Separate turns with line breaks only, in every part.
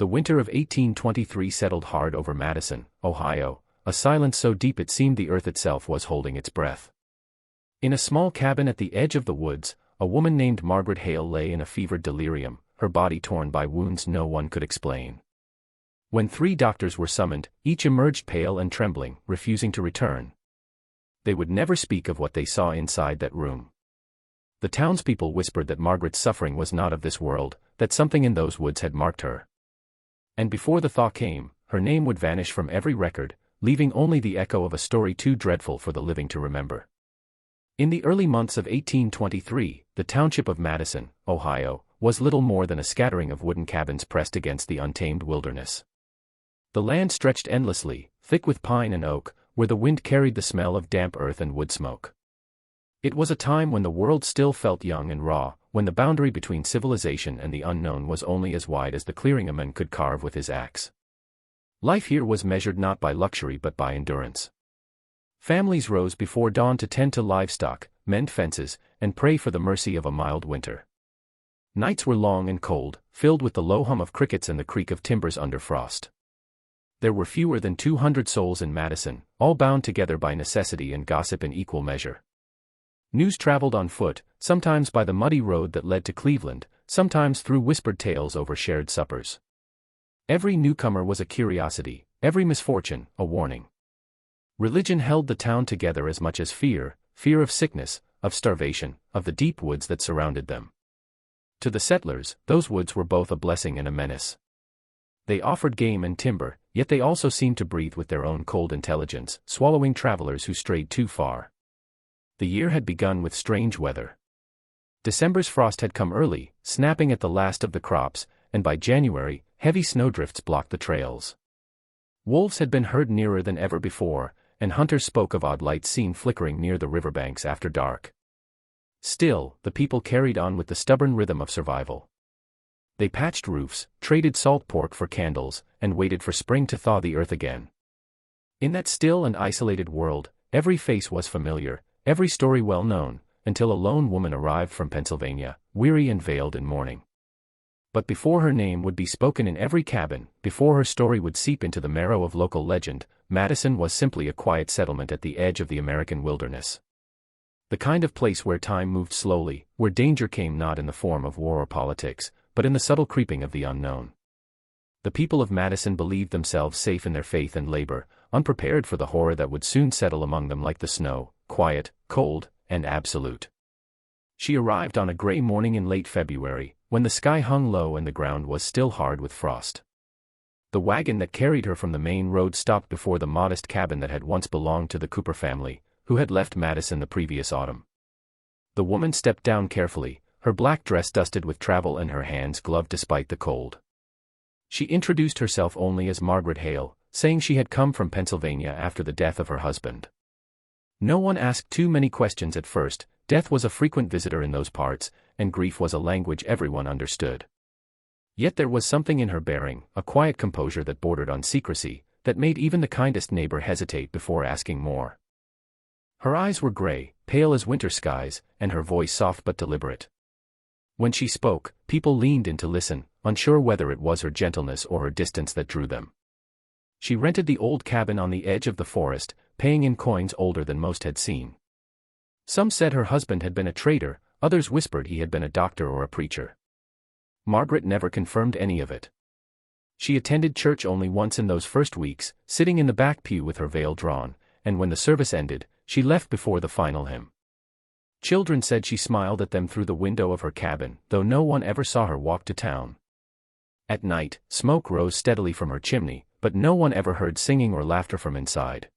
The winter of 1823 settled hard over Madison, Ohio, a silence so deep it seemed the earth itself was holding its breath. In a small cabin at the edge of the woods, a woman named Margaret Hale lay in a fevered delirium, her body torn by wounds no one could explain. When 3 doctors were summoned, each emerged pale and trembling, refusing to return. They would never speak of what they saw inside that room. The townspeople whispered that Margaret's suffering was not of this world, that something in those woods had marked her. And before the thaw came, her name would vanish from every record, leaving only the echo of a story too dreadful for the living to remember. In the early months of 1823, the township of Madison, Ohio, was little more than a scattering of wooden cabins pressed against the untamed wilderness. The land stretched endlessly, thick with pine and oak, where the wind carried the smell of damp earth and wood smoke. It was a time when the world still felt young and raw, when the boundary between civilization and the unknown was only as wide as the clearing a man could carve with his axe. Life here was measured not by luxury but by endurance. Families rose before dawn to tend to livestock, mend fences, and pray for the mercy of a mild winter. Nights were long and cold, filled with the low hum of crickets and the creak of timbers under frost. There were fewer than 200 souls in Madison, all bound together by necessity and gossip in equal measure. News traveled on foot, sometimes by the muddy road that led to Cleveland, sometimes through whispered tales over shared suppers. Every newcomer was a curiosity, every misfortune, a warning. Religion held the town together as much as fear of sickness, of starvation, of the deep woods that surrounded them. To the settlers, those woods were both a blessing and a menace. They offered game and timber, yet they also seemed to breathe with their own cold intelligence, swallowing travelers who strayed too far. The year had begun with strange weather. December's frost had come early, snapping at the last of the crops, and by January, heavy snowdrifts blocked the trails. Wolves had been heard nearer than ever before, and hunters spoke of odd lights seen flickering near the riverbanks after dark. Still, the people carried on with the stubborn rhythm of survival. They patched roofs, traded salt pork for candles, and waited for spring to thaw the earth again. In that still and isolated world, every face was familiar, every story well known, until a lone woman arrived from Pennsylvania, weary and veiled in mourning. But before her name would be spoken in every cabin, before her story would seep into the marrow of local legend, Madison was simply a quiet settlement at the edge of the American wilderness. The kind of place where time moved slowly, where danger came not in the form of war or politics, but in the subtle creeping of the unknown. The people of Madison believed themselves safe in their faith and labor, unprepared for the horror that would soon settle among them like the snow, quiet, cold, and absolute. She arrived on a gray morning in late February, when the sky hung low and the ground was still hard with frost. The wagon that carried her from the main road stopped before the modest cabin that had once belonged to the Cooper family, who had left Madison the previous autumn. The woman stepped down carefully, her black dress dusted with travel and her hands gloved despite the cold. She introduced herself only as Margaret Hale, saying she had come from Pennsylvania after the death of her husband. No one asked too many questions at first. Death was a frequent visitor in those parts, and grief was a language everyone understood. Yet there was something in her bearing, a quiet composure that bordered on secrecy, that made even the kindest neighbor hesitate before asking more. Her eyes were gray, pale as winter skies, and her voice soft but deliberate. When she spoke, people leaned in to listen, unsure whether it was her gentleness or her distance that drew them. She rented the old cabin on the edge of the forest, paying in coins older than most had seen. Some said her husband had been a trader, others whispered he had been a doctor or a preacher. Margaret never confirmed any of it. She attended church only once in those first weeks, sitting in the back pew with her veil drawn, and when the service ended, she left before the final hymn. Children said she smiled at them through the window of her cabin, though no one ever saw her walk to town. At night, smoke rose steadily from her chimney, but no one ever heard singing or laughter from inside.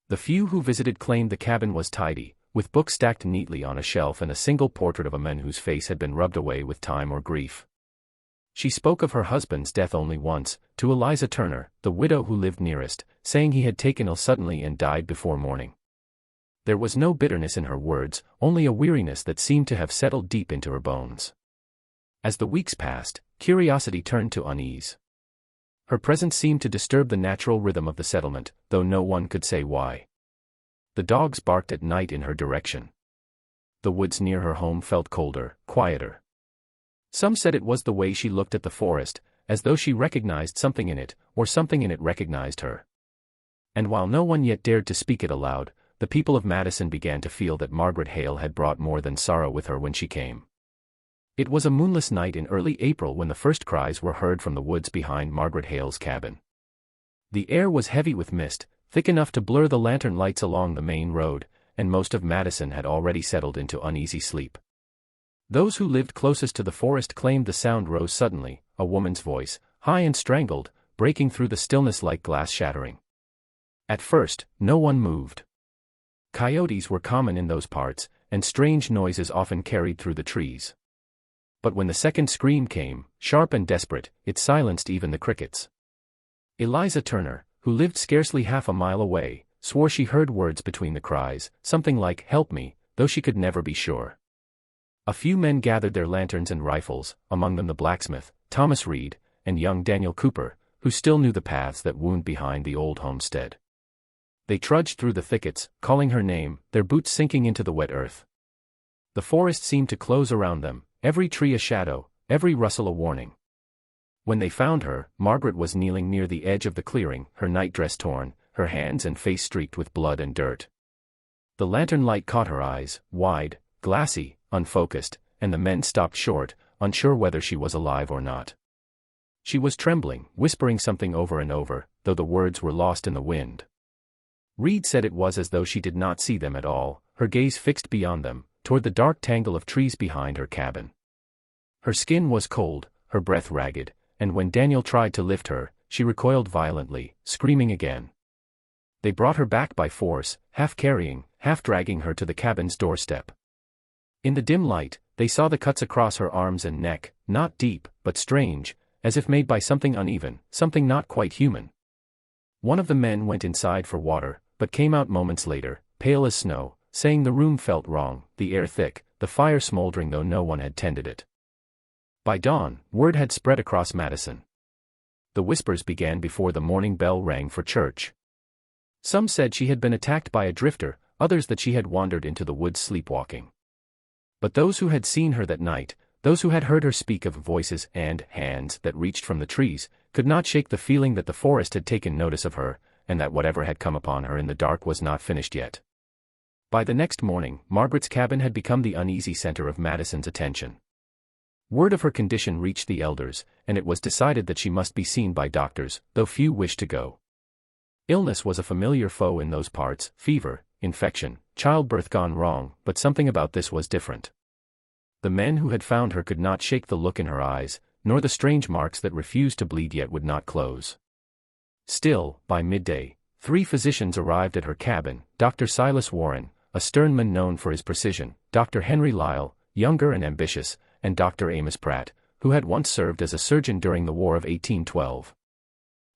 The few who visited claimed the cabin was tidy, with books stacked neatly on a shelf and a single portrait of a man whose face had been rubbed away with time or grief. She spoke of her husband's death only once, to Eliza Turner, the widow who lived nearest, saying he had taken ill suddenly and died before morning. There was no bitterness in her words, only a weariness that seemed to have settled deep into her bones. As the weeks passed, curiosity turned to unease. Her presence seemed to disturb the natural rhythm of the settlement, though no one could say why. The dogs barked at night in her direction. The woods near her home felt colder, quieter. Some said it was the way she looked at the forest, as though she recognized something in it, or something in it recognized her. And while no one yet dared to speak it aloud, the people of Madison began to feel that Margaret Hale had brought more than sorrow with her when she came. It was a moonless night in early April when the first cries were heard from the woods behind Margaret Hale's cabin. The air was heavy with mist, thick enough to blur the lantern lights along the main road, and most of Madison had already settled into uneasy sleep. Those who lived closest to the forest claimed the sound rose suddenly, a woman's voice, high and strangled, breaking through the stillness like glass shattering. At first, no one moved. Coyotes were common in those parts, and strange noises often carried through the trees. But when the second scream came, sharp and desperate, it silenced even the crickets. Eliza Turner, who lived scarcely half a mile away, swore she heard words between the cries, something like, "Help me," though she could never be sure. A few men gathered their lanterns and rifles, among them the blacksmith, Thomas Reed, and young Daniel Cooper, who still knew the paths that wound behind the old homestead. They trudged through the thickets, calling her name, their boots sinking into the wet earth. The forest seemed to close around them, every tree a shadow, every rustle a warning. When they found her, Margaret was kneeling near the edge of the clearing, her nightdress torn, her hands and face streaked with blood and dirt. The lantern light caught her eyes, wide, glassy, unfocused, and the men stopped short, unsure whether she was alive or not. She was trembling, whispering something over and over, though the words were lost in the wind. Reed said it was as though she did not see them at all, her gaze fixed beyond them, toward the dark tangle of trees behind her cabin. Her skin was cold, her breath ragged, and when Daniel tried to lift her, she recoiled violently, screaming again. They brought her back by force, half carrying, half dragging her to the cabin's doorstep. In the dim light, they saw the cuts across her arms and neck, not deep, but strange, as if made by something uneven, something not quite human. One of the men went inside for water, but came out moments later, pale as snow, saying the room felt wrong, the air thick, the fire smoldering though no one had tended it. By dawn, word had spread across Madison. The whispers began before the morning bell rang for church. Some said she had been attacked by a drifter, others that she had wandered into the woods sleepwalking. But those who had seen her that night, those who had heard her speak of voices and hands that reached from the trees, could not shake the feeling that the forest had taken notice of her, and that whatever had come upon her in the dark was not finished yet. By the next morning, Margaret's cabin had become the uneasy center of Madison's attention. Word of her condition reached the elders, and it was decided that she must be seen by doctors, though few wished to go. Illness was a familiar foe in those parts, fever, infection, childbirth gone wrong, but something about this was different. The men who had found her could not shake the look in her eyes, nor the strange marks that refused to bleed yet would not close. Still, by midday, 3 physicians arrived at her cabin, Dr. Silas Warren, a stern man known for his precision, Dr. Henry Lyle, younger and ambitious, and Dr. Amos Pratt, who had once served as a surgeon during the War of 1812.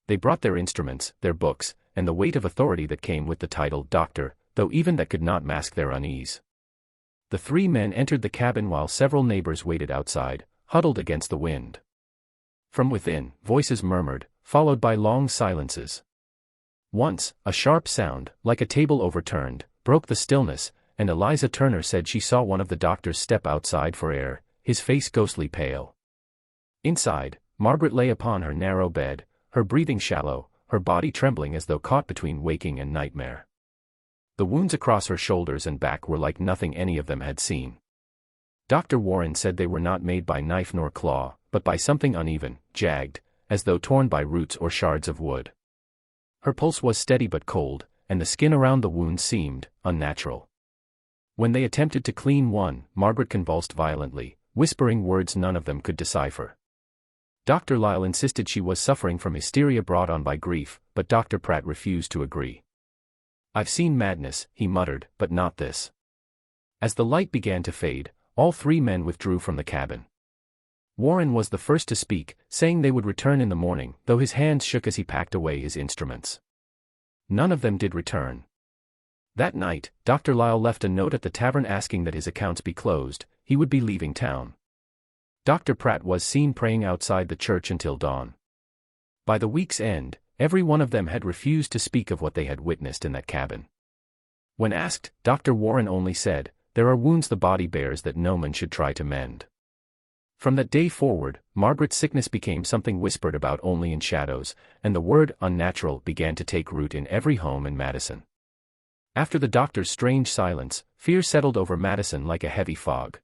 They brought their instruments, their books, and the weight of authority that came with the title doctor, though even that could not mask their unease. The 3 men entered the cabin while several neighbors waited outside, huddled against the wind. From within, voices murmured, followed by long silences. Once, a sharp sound, like a table overturned, broke the stillness, and Eliza Turner said she saw one of the doctors step outside for air, his face ghostly pale. Inside, Margaret lay upon her narrow bed, her breathing shallow, her body trembling as though caught between waking and nightmare. The wounds across her shoulders and back were like nothing any of them had seen. Dr. Warren said they were not made by knife nor claw, but by something uneven, jagged, as though torn by roots or shards of wood. Her pulse was steady but cold, and the skin around the wounds seemed unnatural. When they attempted to clean one, Margaret convulsed violently, whispering words none of them could decipher. Dr. Lyle insisted she was suffering from hysteria brought on by grief, but Dr. Pratt refused to agree. "I've seen madness," he muttered, "but not this." As the light began to fade, all 3 men withdrew from the cabin. Warren was the first to speak, saying they would return in the morning, though his hands shook as he packed away his instruments. None of them did return. That night, Dr. Lyle left a note at the tavern asking that his accounts be closed, he would be leaving town. Dr. Pratt was seen praying outside the church until dawn. By the week's end, every one of them had refused to speak of what they had witnessed in that cabin. When asked, Dr. Warren only said, "There are wounds the body bears that no man should try to mend." From that day forward, Margaret's sickness became something whispered about only in shadows, and the word unnatural began to take root in every home in Madison. After the doctor's strange silence, fear settled over Madison like a heavy fog.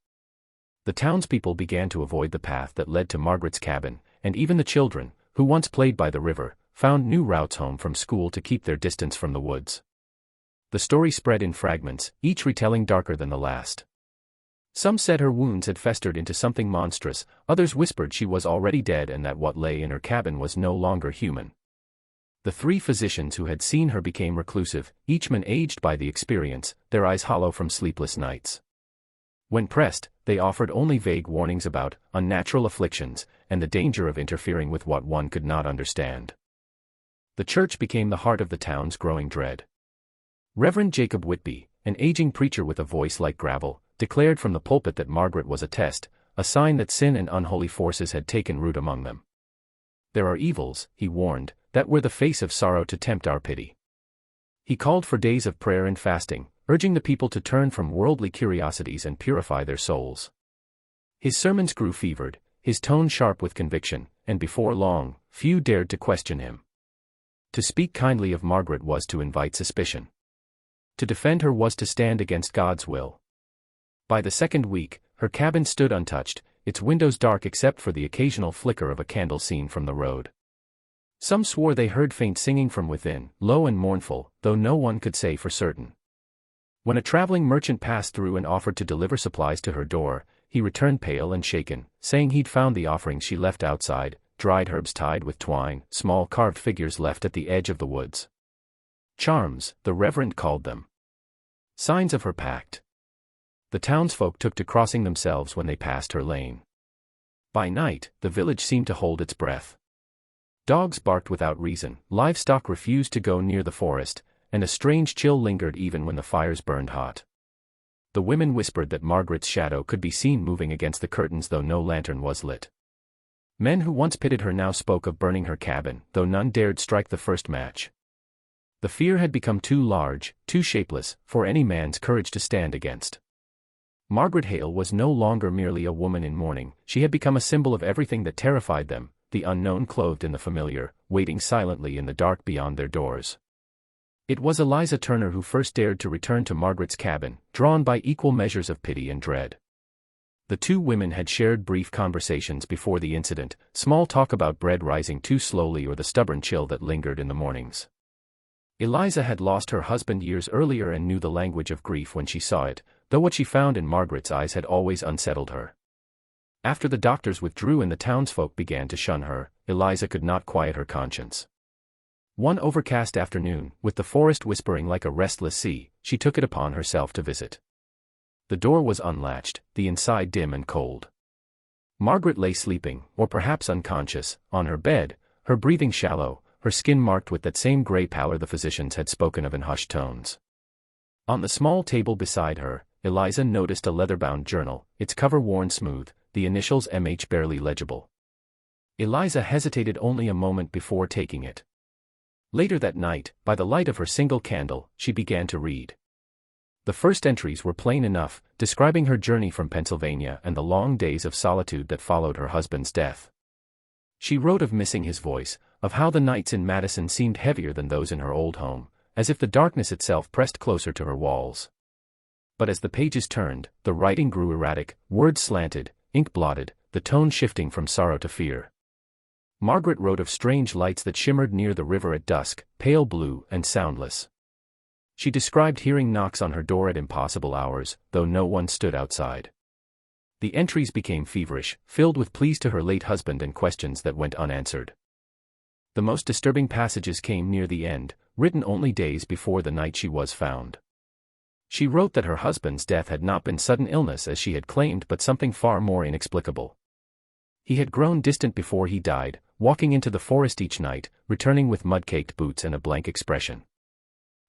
The townspeople began to avoid the path that led to Margaret's cabin, and even the children, who once played by the river, found new routes home from school to keep their distance from the woods. The story spread in fragments, each retelling darker than the last. Some said her wounds had festered into something monstrous, others whispered she was already dead and that what lay in her cabin was no longer human. The 3 physicians who had seen her became reclusive, each man aged by the experience, their eyes hollow from sleepless nights. When pressed, they offered only vague warnings about unnatural afflictions and the danger of interfering with what one could not understand. The church became the heart of the town's growing dread. Reverend Jacob Whitby, an aging preacher with a voice like gravel, declared from the pulpit that Margaret was a test, a sign that sin and unholy forces had taken root among them. There are evils, he warned, that wear the face of sorrow to tempt our pity. He called for days of prayer and fasting, urging the people to turn from worldly curiosities and purify their souls. His sermons grew fevered, his tone sharp with conviction, and before long, few dared to question him. To speak kindly of Margaret was to invite suspicion. To defend her was to stand against God's will. By the second week, her cabin stood untouched, its windows dark except for the occasional flicker of a candle seen from the road. Some swore they heard faint singing from within, low and mournful, though no one could say for certain. When a traveling merchant passed through and offered to deliver supplies to her door, he returned pale and shaken, saying he'd found the offerings she left outside, dried herbs tied with twine, small carved figures left at the edge of the woods. Charms, the Reverend called them. Signs of her pact. The townsfolk took to crossing themselves when they passed her lane. By night, the village seemed to hold its breath. Dogs barked without reason, livestock refused to go near the forest, and a strange chill lingered even when the fires burned hot. The women whispered that Margaret's shadow could be seen moving against the curtains though no lantern was lit. Men who once pitied her now spoke of burning her cabin, though none dared strike the first match. The fear had become too large, too shapeless, for any man's courage to stand against. Margaret Hale was no longer merely a woman in mourning, she had become a symbol of everything that terrified them, the unknown clothed in the familiar, waiting silently in the dark beyond their doors. It was Eliza Turner who first dared to return to Margaret's cabin, drawn by equal measures of pity and dread. The 2 women had shared brief conversations before the incident, small talk about bread rising too slowly or the stubborn chill that lingered in the mornings. Eliza had lost her husband years earlier and knew the language of grief when she saw it, though what she found in Margaret's eyes had always unsettled her. After the doctors withdrew and the townsfolk began to shun her, Eliza could not quiet her conscience. One overcast afternoon, with the forest whispering like a restless sea, she took it upon herself to visit. The door was unlatched, the inside dim and cold. Margaret lay sleeping, or perhaps unconscious, on her bed, her breathing shallow, her skin marked with that same gray pallor the physicians had spoken of in hushed tones. On the small table beside her, Eliza noticed a leather-bound journal, its cover worn smooth, the initials MH barely legible. Eliza hesitated only a moment before taking it. Later that night, by the light of her single candle, she began to read. The first entries were plain enough, describing her journey from Pennsylvania and the long days of solitude that followed her husband's death. She wrote of missing his voice, of how the nights in Madison seemed heavier than those in her old home, as if the darkness itself pressed closer to her walls. But as the pages turned, the writing grew erratic, words slanted, ink blotted, the tone shifting from sorrow to fear. Margaret wrote of strange lights that shimmered near the river at dusk, pale blue and soundless. She described hearing knocks on her door at impossible hours, though no one stood outside. The entries became feverish, filled with pleas to her late husband and questions that went unanswered. The most disturbing passages came near the end, written only days before the night she was found. She wrote that her husband's death had not been sudden illness as she had claimed but something far more inexplicable. He had grown distant before he died, walking into the forest each night, returning with mud-caked boots and a blank expression.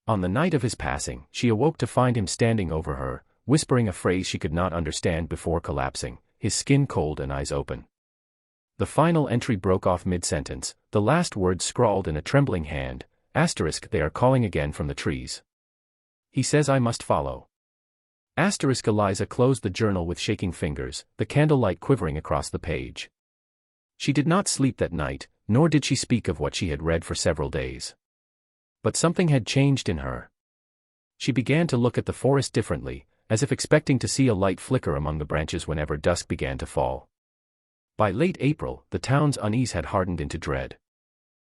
On the night of his passing, she awoke to find him standing over her, whispering a phrase she could not understand before collapsing, his skin cold and eyes open. The final entry broke off mid-sentence, the last words scrawled in a trembling hand, *, they are calling again from the trees. He says I must follow. *, Eliza closed the journal with shaking fingers, the candlelight quivering across the page. She did not sleep that night, nor did she speak of what she had read for several days. But something had changed in her. She began to look at the forest differently, as if expecting to see a light flicker among the branches whenever dusk began to fall. By late April, the town's unease had hardened into dread.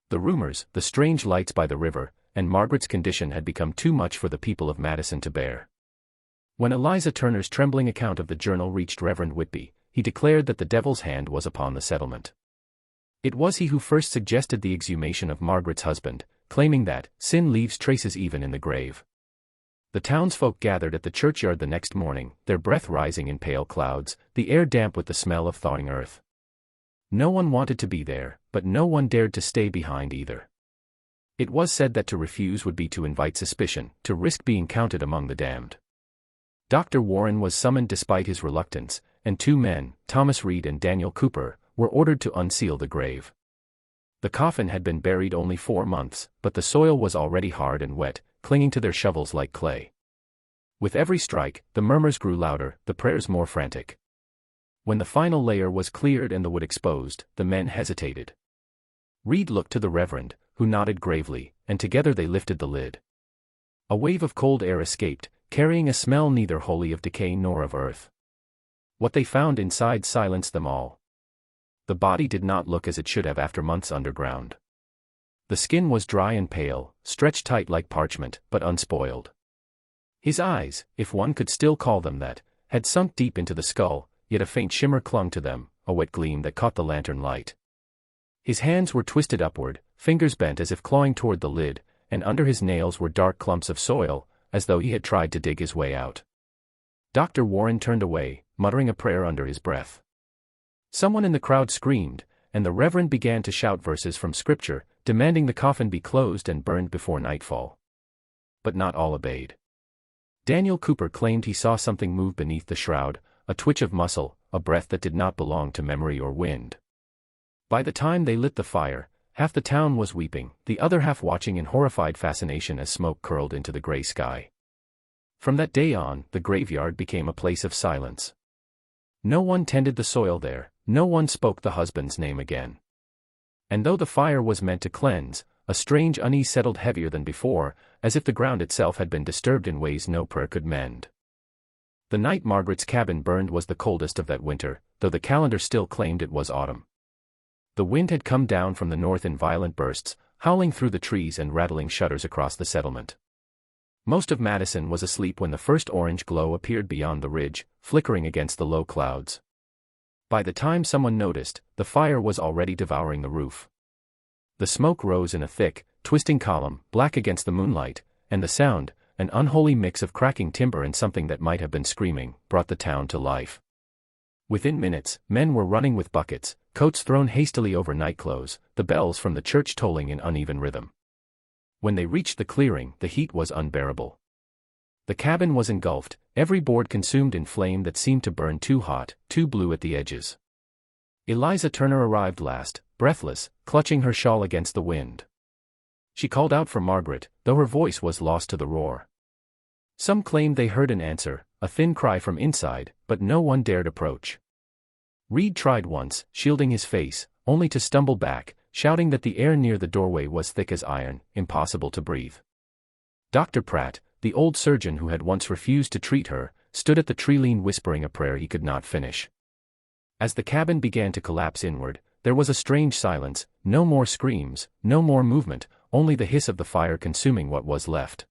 The rumors, the strange lights by the river, and Margaret's condition had become too much for the people of Madison to bear. When Eliza Turner's trembling account of the journal reached Reverend Whitby, he declared that the devil's hand was upon the settlement. It was he who first suggested the exhumation of Margaret's husband, claiming that sin leaves traces even in the grave. The townsfolk gathered at the churchyard the next morning, their breath rising in pale clouds, the air damp with the smell of thawing earth. No one wanted to be there, but no one dared to stay behind either. It was said that to refuse would be to invite suspicion, to risk being counted among the damned. Dr. Warren was summoned despite his reluctance, and 2 men, Thomas Reed and Daniel Cooper, were ordered to unseal the grave. The coffin had been buried only 4 months, but the soil was already hard and wet, clinging to their shovels like clay. With every strike, the murmurs grew louder, the prayers more frantic. When the final layer was cleared and the wood exposed, the men hesitated. Reed looked to the Reverend, who nodded gravely, and together they lifted the lid. A wave of cold air escaped, carrying a smell neither wholly of decay nor of earth. What they found inside silenced them all. The body did not look as it should have after months underground. The skin was dry and pale, stretched tight like parchment, but unspoiled. His eyes, if one could still call them that, had sunk deep into the skull, yet a faint shimmer clung to them, a wet gleam that caught the lantern light. His hands were twisted upward, fingers bent as if clawing toward the lid, and under his nails were dark clumps of soil, as though he had tried to dig his way out. Dr. Warren turned away, muttering a prayer under his breath. Someone in the crowd screamed, and the Reverend began to shout verses from Scripture, demanding the coffin be closed and burned before nightfall. But not all obeyed. Daniel Cooper claimed he saw something move beneath the shroud, a twitch of muscle, a breath that did not belong to memory or wind. By the time they lit the fire, half the town was weeping, the other half watching in horrified fascination as smoke curled into the gray sky. From that day on, the graveyard became a place of silence. No one tended the soil there, no one spoke the husband's name again. And though the fire was meant to cleanse, a strange unease settled heavier than before, as if the ground itself had been disturbed in ways no prayer could mend. The night Margaret's cabin burned was the coldest of that winter, though the calendar still claimed it was autumn. The wind had come down from the north in violent bursts, howling through the trees and rattling shutters across the settlement. Most of Madison was asleep when the first orange glow appeared beyond the ridge, flickering against the low clouds. By the time someone noticed, the fire was already devouring the roof. The smoke rose in a thick, twisting column, black against the moonlight, and the sound, an unholy mix of cracking timber and something that might have been screaming, brought the town to life. Within minutes, men were running with buckets, coats thrown hastily over nightclothes, the bells from the church tolling in uneven rhythm. When they reached the clearing, the heat was unbearable. The cabin was engulfed, every board consumed in flame that seemed to burn too hot, too blue at the edges. Eliza Turner arrived last, breathless, clutching her shawl against the wind. She called out for Margaret, though her voice was lost to the roar. Some claimed they heard an answer, a thin cry from inside, but no one dared approach. Reed tried once, shielding his face, only to stumble back, shouting that the air near the doorway was thick as iron, impossible to breathe. Dr. Pratt, the old surgeon who had once refused to treat her, stood at the tree-lean whispering a prayer he could not finish. As the cabin began to collapse inward, there was a strange silence, no more screams, no more movement, only the hiss of the fire consuming what was left.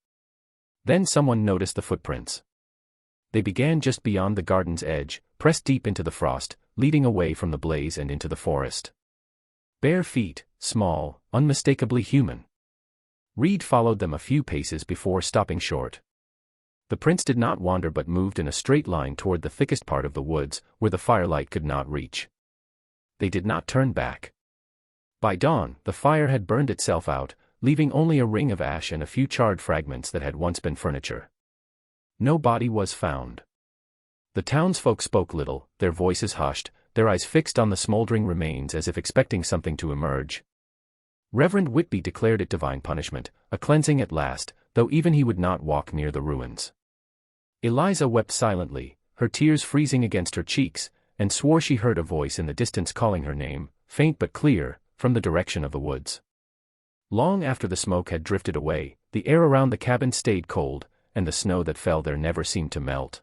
Then someone noticed the footprints. They began just beyond the garden's edge, pressed deep into the frost, leading away from the blaze and into the forest. Bare feet, small, unmistakably human. Reed followed them a few paces before stopping short. The prints did not wander but moved in a straight line toward the thickest part of the woods, where the firelight could not reach. They did not turn back. By dawn, the fire had burned itself out, leaving only a ring of ash and a few charred fragments that had once been furniture. No body was found. The townsfolk spoke little, their voices hushed, their eyes fixed on the smoldering remains as if expecting something to emerge. Reverend Whitby declared it divine punishment, a cleansing at last, though even he would not walk near the ruins. Eliza wept silently, her tears freezing against her cheeks, and swore she heard a voice in the distance calling her name, faint but clear, from the direction of the woods. Long after the smoke had drifted away, the air around the cabin stayed cold, and the snow that fell there never seemed to melt.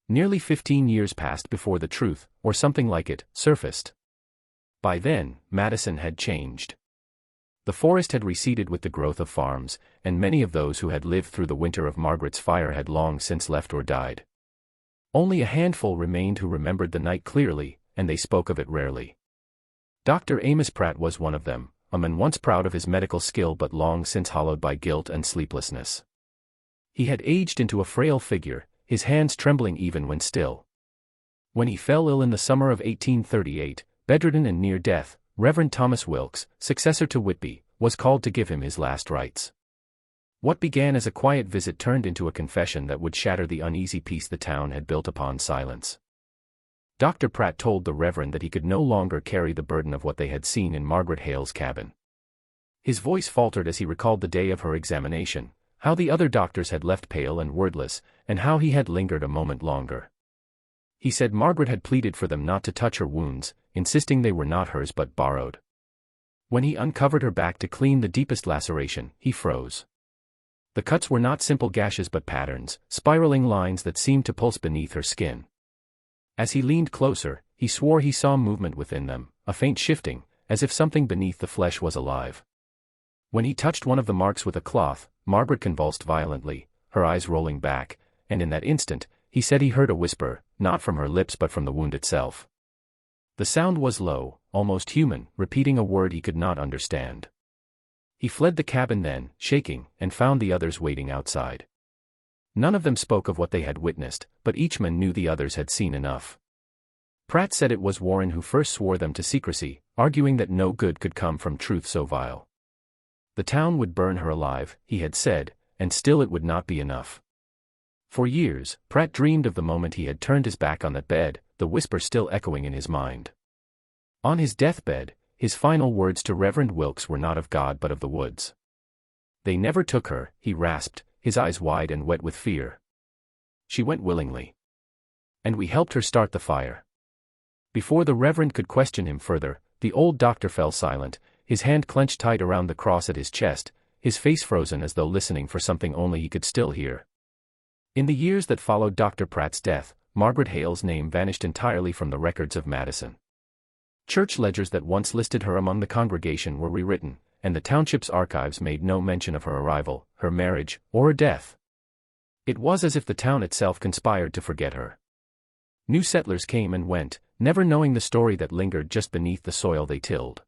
Nearly 15 years passed before the truth, or something like it, surfaced. By then, Madison had changed. The forest had receded with the growth of farms, and many of those who had lived through the winter of Margaret's fire had long since left or died. Only a handful remained who remembered the night clearly, and they spoke of it rarely. Dr. Amos Pratt was one of them, a man once proud of his medical skill but long since hollowed by guilt and sleeplessness. He had aged into a frail figure, his hands trembling even when still. When he fell ill in the summer of 1838, bedridden and near death, Reverend Thomas Wilkes, successor to Whitby, was called to give him his last rites. What began as a quiet visit turned into a confession that would shatter the uneasy peace the town had built upon silence. Dr. Pratt told the Reverend that he could no longer carry the burden of what they had seen in Margaret Hale's cabin. His voice faltered as he recalled the day of her examination, how the other doctors had left pale and wordless, and how he had lingered a moment longer. He said Margaret had pleaded for them not to touch her wounds, insisting they were not hers but borrowed. When he uncovered her back to clean the deepest laceration, he froze. The cuts were not simple gashes but patterns, spiraling lines that seemed to pulse beneath her skin. As he leaned closer, he swore he saw movement within them, a faint shifting, as if something beneath the flesh was alive. When he touched one of the marks with a cloth, Margaret convulsed violently, her eyes rolling back, and in that instant, he said he heard a whisper, not from her lips but from the wound itself. The sound was low, almost human, repeating a word he could not understand. He fled the cabin then, shaking, and found the others waiting outside. None of them spoke of what they had witnessed, but each man knew the others had seen enough. Pratt said it was Warren who first swore them to secrecy, arguing that no good could come from truth so vile. The town would burn her alive, he had said, and still it would not be enough. For years, Pratt dreamed of the moment he had turned his back on that bed, the whisper still echoing in his mind. On his deathbed, his final words to Reverend Wilkes were not of God but of the woods. They never took her, he rasped, his eyes wide and wet with fear. She went willingly. And we helped her start the fire. Before the Reverend could question him further, the old doctor fell silent, his hand clenched tight around the cross at his chest, his face frozen as though listening for something only he could still hear. In the years that followed Dr. Pratt's death, Margaret Hale's name vanished entirely from the records of Madison. Church ledgers that once listed her among the congregation were rewritten, and the township's archives made no mention of her arrival, her marriage, or her death. It was as if the town itself conspired to forget her. New settlers came and went, never knowing the story that lingered just beneath the soil they tilled.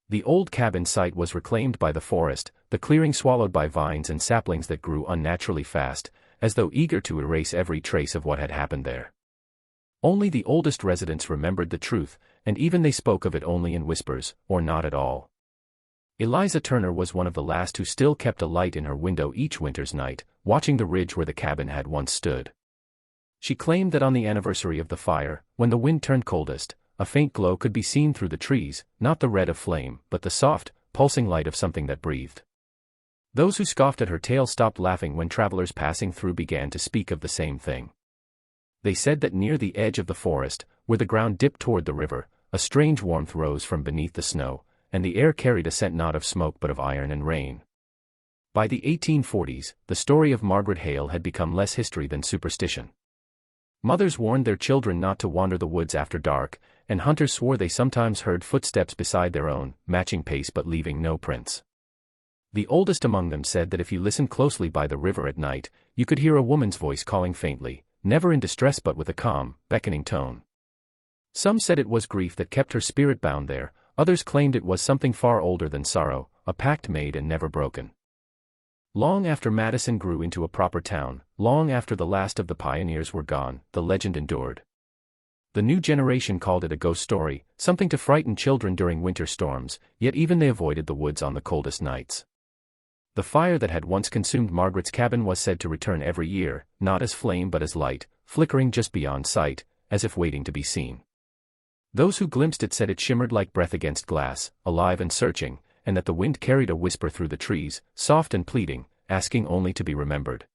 The old cabin site was reclaimed by the forest, the clearing swallowed by vines and saplings that grew unnaturally fast, as though eager to erase every trace of what had happened there. Only the oldest residents remembered the truth, and even they spoke of it only in whispers, or not at all. Eliza Turner was one of the last who still kept a light in her window each winter's night, watching the ridge where the cabin had once stood. She claimed that on the anniversary of the fire, when the wind turned coldest, a faint glow could be seen through the trees, not the red of flame, but the soft, pulsing light of something that breathed. Those who scoffed at her tale stopped laughing when travelers passing through began to speak of the same thing. They said that near the edge of the forest, where the ground dipped toward the river, a strange warmth rose from beneath the snow, and the air carried a scent not of smoke but of iron and rain. By the 1840s, the story of Margaret Hale had become less history than superstition. Mothers warned their children not to wander the woods after dark, and hunters swore they sometimes heard footsteps beside their own, matching pace but leaving no prints. The oldest among them said that if you listened closely by the river at night, you could hear a woman's voice calling faintly, never in distress but with a calm, beckoning tone. Some said it was grief that kept her spirit bound there, others claimed it was something far older than sorrow, a pact made and never broken. Long after Madison grew into a proper town, long after the last of the pioneers were gone, the legend endured. The new generation called it a ghost story, something to frighten children during winter storms, yet even they avoided the woods on the coldest nights. The fire that had once consumed Margaret's cabin was said to return every year, not as flame but as light, flickering just beyond sight, as if waiting to be seen. Those who glimpsed it said it shimmered like breath against glass, alive and searching, and that the wind carried a whisper through the trees, soft and pleading, asking only to be remembered.